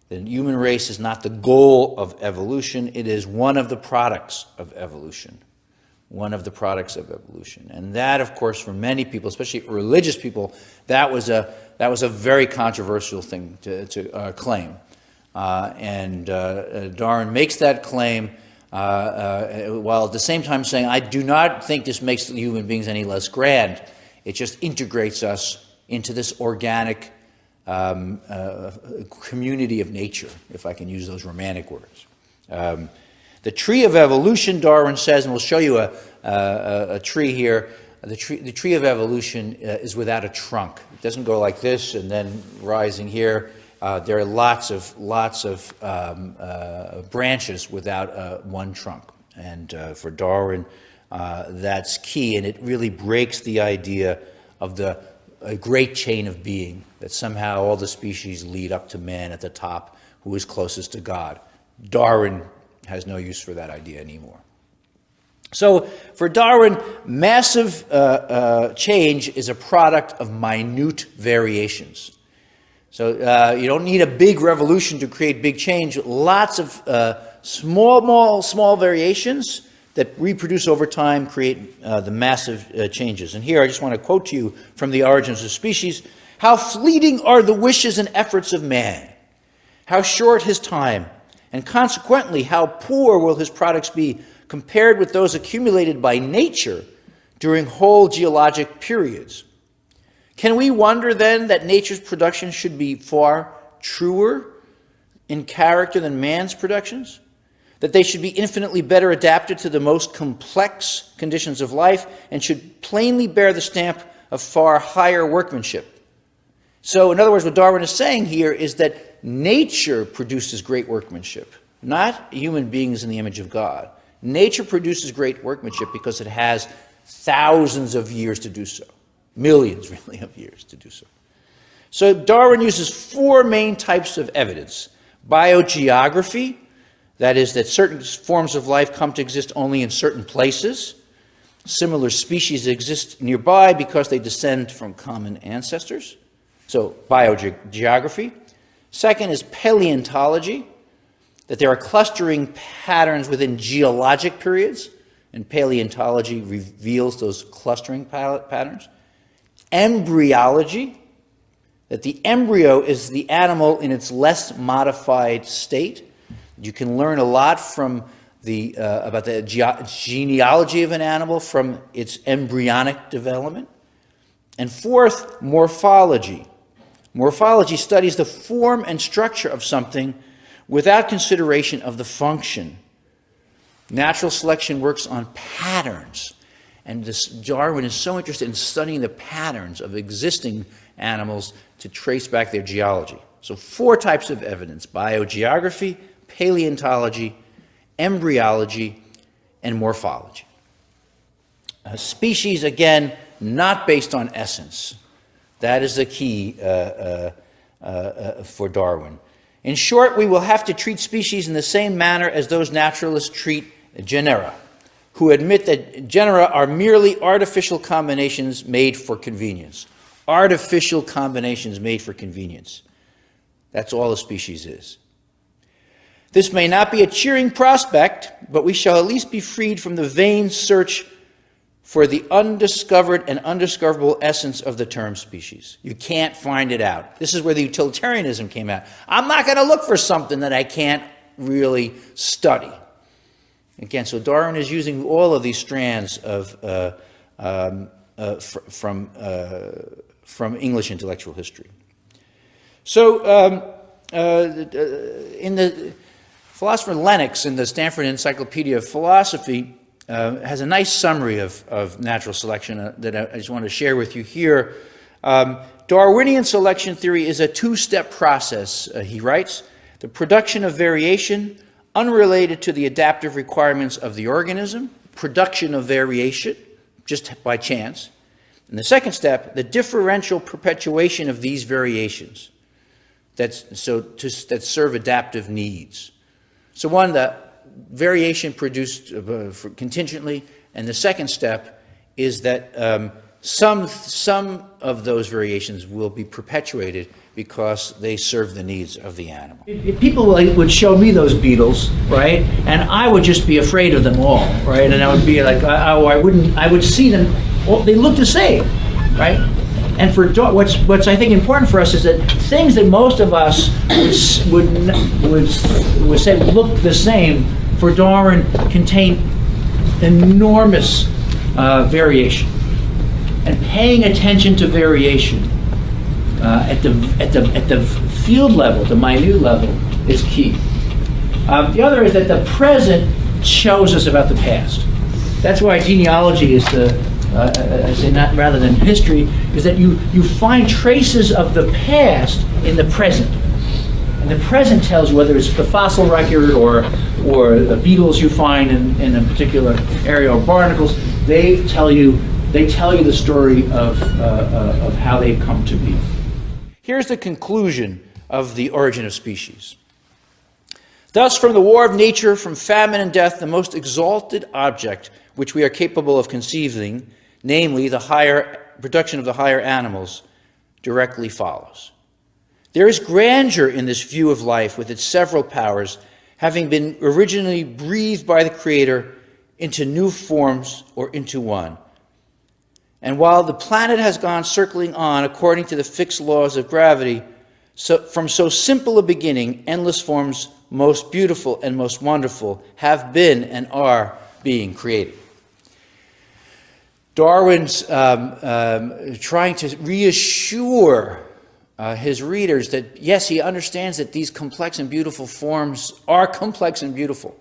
The human race is not the goal of evolution. It is one of the products of evolution. One of the products of evolution. And that, of course, for many people, especially religious people, that was a very controversial thing to claim. And Darwin makes that claim while at the same time saying, I do not think this makes human beings any less grand. It just integrates us into this organic community of nature, if I can use those romantic words. The tree of evolution, Darwin says, and we'll show you a tree here, the tree of evolution is without a trunk. It doesn't go like this and then rising here. There are lots of branches without one trunk. And for Darwin, that's key, and it really breaks the idea of a great chain of being, that somehow all the species lead up to man at the top, who is closest to God. Darwin has no use for that idea anymore. So for Darwin, massive change is a product of minute variations. So you don't need a big revolution to create big change. Lots of small variations that reproduce over time create the massive changes. And here I just want to quote to you from The Origins of Species, How fleeting are the wishes and efforts of man. How short his time, and consequently, how poor will his products be compared with those accumulated by nature during whole geologic periods. Can we wonder then that nature's production should be far truer in character than man's productions? That they should be infinitely better adapted to the most complex conditions of life and should plainly bear the stamp of far higher workmanship? So, in other words, what Darwin is saying here is that nature produces great workmanship, not human beings in the image of God. Nature produces great workmanship because it has thousands of years to do so, millions, really, of years to do so. So Darwin uses four main types of evidence. Biogeography, that is, that certain forms of life come to exist only in certain places. Similar species exist nearby because they descend from common ancestors. So biogeography. Second is paleontology, that there are clustering patterns within geologic periods, and paleontology reveals those clustering patterns. Embryology, that the embryo is the animal in its less modified state. You can learn a lot from about the genealogy of an animal from its embryonic development. And fourth, morphology. Morphology studies the form and structure of something without consideration of the function. Natural selection works on patterns, and Darwin is so interested in studying the patterns of existing animals to trace back their geology. So four types of evidence: biogeography, paleontology, embryology, and morphology. Species, again, not based on essence. That is the key for Darwin. In short, we will have to treat species in the same manner as those naturalists treat genera, who admit that genera are merely artificial combinations made for convenience. Artificial combinations made for convenience. That's all a species is. This may not be a cheering prospect, but we shall at least be freed from the vain search for the undiscovered and undiscoverable essence of the term species. You can't find it out. This is where the utilitarianism came out. I'm not going to look for something that I can't really study. Again, so Darwin is using all of these strands from English intellectual history. So in the philosopher Lennox in the Stanford Encyclopedia of Philosophy has a nice summary of natural selection that I just want to share with you here. Darwinian selection theory is a two-step process, he writes. The production of variation unrelated to the adaptive requirements of the organism, production of variation just by chance. And the second step, the differential perpetuation of these variations that serve adaptive needs. So one, the variation produced contingently, and the second step is that some of those variations will be perpetuated because they serve the needs of the animal. If people would show me those beetles, right, and I would just be afraid of them all, right, and I would be like, I would see them, they look the same, right? And for what's I think important for us is that things that most of us would say look the same, for Darwin contain enormous variation. And paying attention to variation at the field level, the minute level, is key. The other is that the present shows us about the past. That's why genealogy is I say not rather than history, is that you find traces of the past in the present. And the present tells you whether it's the fossil record or the beetles you find in a particular area or barnacles. They tell you the story of how they've come to be. Here's the conclusion of The Origin of Species. Thus, from the war of nature, from famine and death, the most exalted object which we are capable of conceiving, namely the higher production of the higher animals, directly follows. There is grandeur in this view of life with its several powers, having been originally breathed by the Creator into new forms or into one. And while the planet has gone circling on according to the fixed laws of gravity, from so simple a beginning, endless forms most beautiful and most wonderful have been and are being created. Darwin's trying to reassure his readers that, yes, he understands that these complex and beautiful forms are complex and beautiful,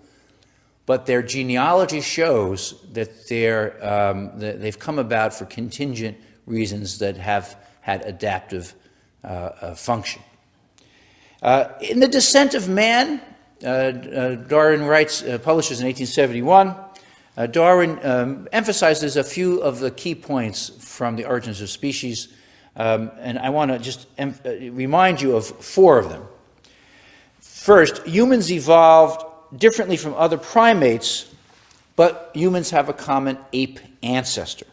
but their genealogy shows that they've come about for contingent reasons that have had adaptive function. In The Descent of Man, Darwin publishes in 1871, Darwin emphasizes a few of the key points from The Origins of Species, and I want to just remind you of 4 of them. First, humans evolved differently from other primates, but humans have a common ape ancestor.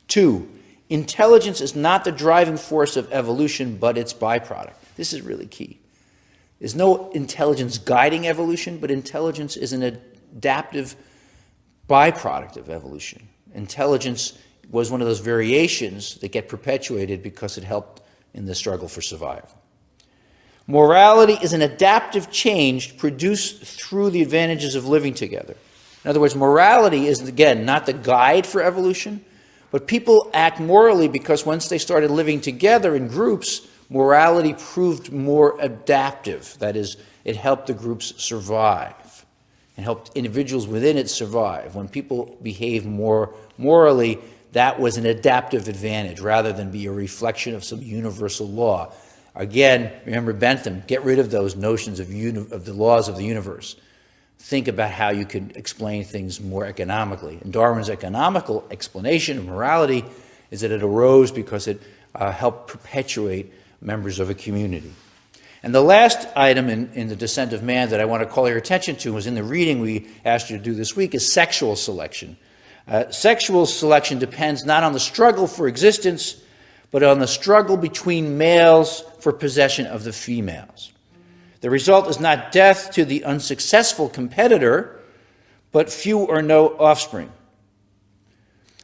2, intelligence is not the driving force of evolution, but its byproduct. This is really key. There's no intelligence guiding evolution, but intelligence is an adaptive byproduct of evolution. Intelligence was one of those variations that get perpetuated because it helped in the struggle for survival. Morality is an adaptive change produced through the advantages of living together. In other words, morality is, again, not the guide for evolution, but people act morally because once they started living together in groups, morality proved more adaptive. That is, it helped the groups survive and helped individuals within it survive. When people behave more morally, that was an adaptive advantage rather than be a reflection of some universal law. Again, remember Bentham, get rid of those notions of the laws of the universe. Think about how you can explain things more economically. And Darwin's economical explanation of morality is that it arose because it helped perpetuate members of a community. And the last item in The Descent of Man that I want to call your attention to was in the reading we asked you to do this week is sexual selection. Sexual selection depends not on the struggle for existence, but on the struggle between males for possession of the females. The result is not death to the unsuccessful competitor, but few or no offspring.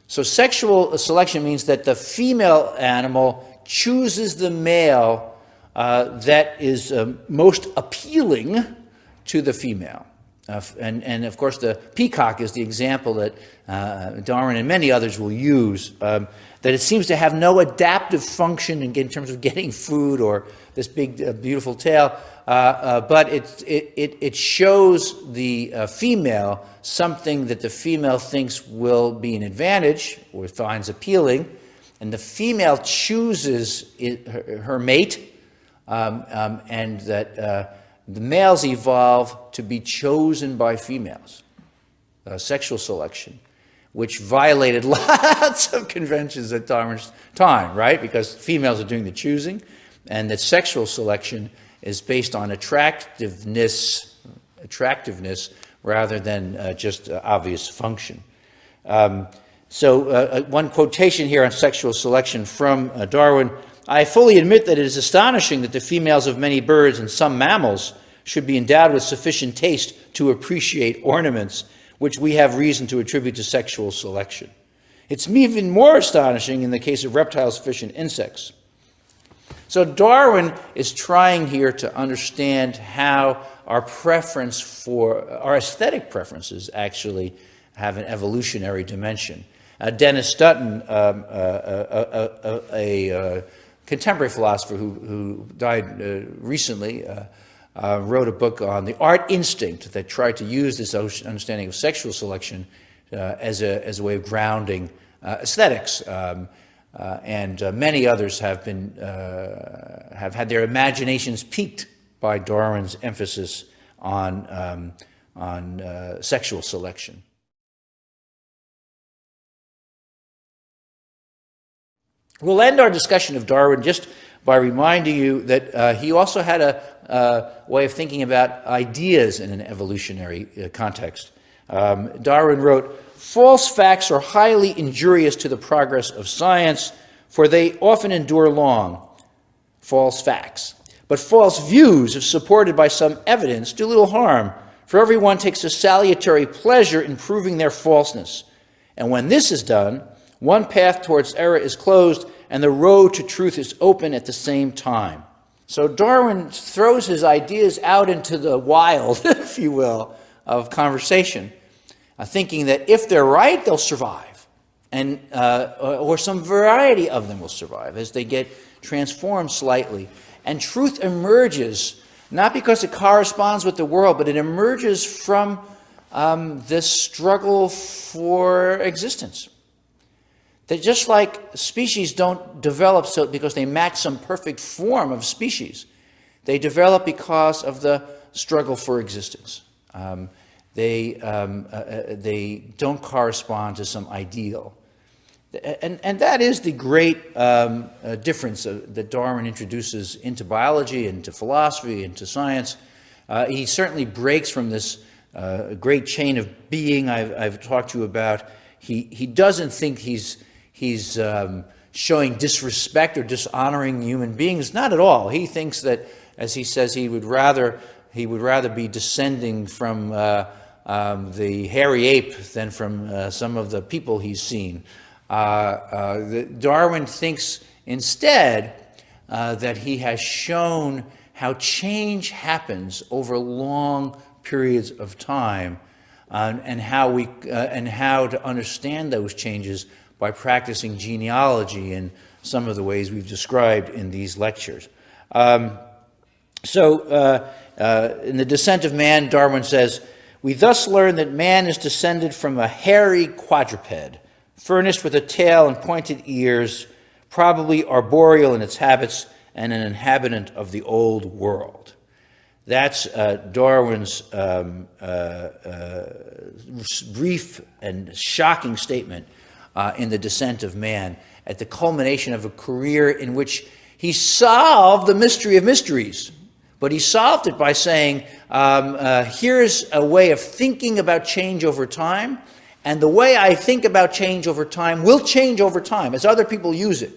So sexual selection means that the female animal chooses the male that is most appealing to the female. And of course, the peacock is the example that Darwin and many others will use, that it seems to have no adaptive function in terms of getting food or this big, beautiful tail, but it shows the female something that the female thinks will be an advantage or finds appealing, and the female chooses her mate, and that the males evolve to be chosen by females. Sexual selection, which violated lots of conventions at Darwin's time, right? Because females are doing the choosing, and that sexual selection is based on attractiveness rather than just obvious function. So one quotation here on sexual selection from Darwin: I fully admit that it is astonishing that the females of many birds and some mammals should be endowed with sufficient taste to appreciate ornaments, which we have reason to attribute to sexual selection. It's even more astonishing in the case of reptiles, fish, and insects. So Darwin is trying here to understand how our aesthetic preferences actually have an evolutionary dimension. Dennis Dutton, a contemporary philosopher who died recently, wrote a book on the art instinct that tried to use this understanding of sexual selection as a way of grounding aesthetics. And many others have had their imaginations piqued by Darwin's emphasis on sexual selection. We'll end our discussion of Darwin just by reminding you that he also had a way of thinking about ideas in an evolutionary context. Darwin wrote, "False facts are highly injurious to the progress of science, for they often endure long." False facts. "But false views, if supported by some evidence, do little harm, for everyone takes a salutary pleasure in proving their falseness. And when this is done, One path towards error is closed, and the road to truth is open at the same time. So Darwin throws his ideas out into the wild, if you will, of conversation, thinking that if they're right, they'll survive, and or some variety of them will survive as they get transformed slightly. And truth emerges, not because it corresponds with the world, but it emerges from this struggle for existence. That just like species don't develop because they match some perfect form of species, they develop because of the struggle for existence. They don't correspond to some ideal. And that is the great difference that Darwin introduces into biology, into philosophy, into science. He certainly breaks from this great chain of being I've talked to you about. He doesn't think he's showing disrespect or dishonoring human beings. Not at all. He thinks that, as he says, he would rather be descending from the hairy ape than from some of the people he's seen. Darwin thinks instead that he has shown how change happens over long periods of time, and how to understand those changes by practicing genealogy in some of the ways we've described in these lectures. In The Descent of Man, Darwin says, "We thus learn that man is descended from a hairy quadruped, furnished with a tail and pointed ears, probably arboreal in its habits, and an inhabitant of the old world." That's Darwin's brief and shocking statement in The Descent of Man, at the culmination of a career in which he solved the mystery of mysteries. But he solved it by saying, here's a way of thinking about change over time, and the way I think about change over time will change over time as other people use it.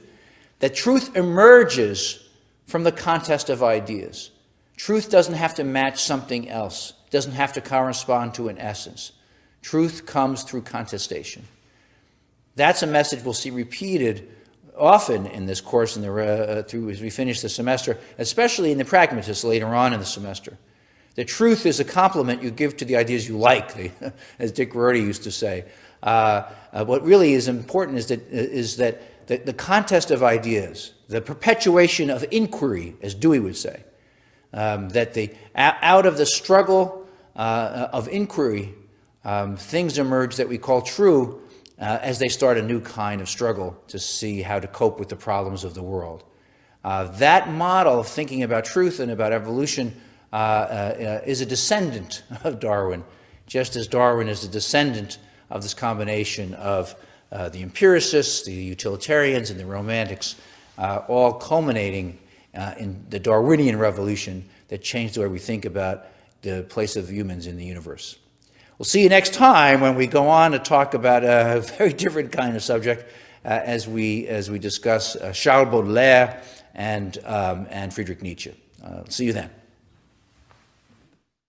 That truth emerges from the contest of ideas. Truth doesn't have to match something else. It doesn't have to correspond to an essence. Truth comes through contestation. That's a message we'll see repeated often in this course through as we finish the semester, especially in the pragmatists later on in the semester. The truth is a compliment you give to the ideas you like, as Dick Rorty used to say. What really is important is that the contest of ideas, the perpetuation of inquiry, as Dewey would say, that out of the struggle of inquiry, things emerge that we call true, as they start a new kind of struggle to see how to cope with the problems of the world. That model of thinking about truth and about evolution is a descendant of Darwin, just as Darwin is a descendant of this combination of the empiricists, the utilitarians, and the romantics, all culminating in the Darwinian revolution that changed the way we think about the place of humans in the universe. We'll see you next time when we go on to talk about a very different kind of subject as we discuss Charles Baudelaire and Friedrich Nietzsche. See you then.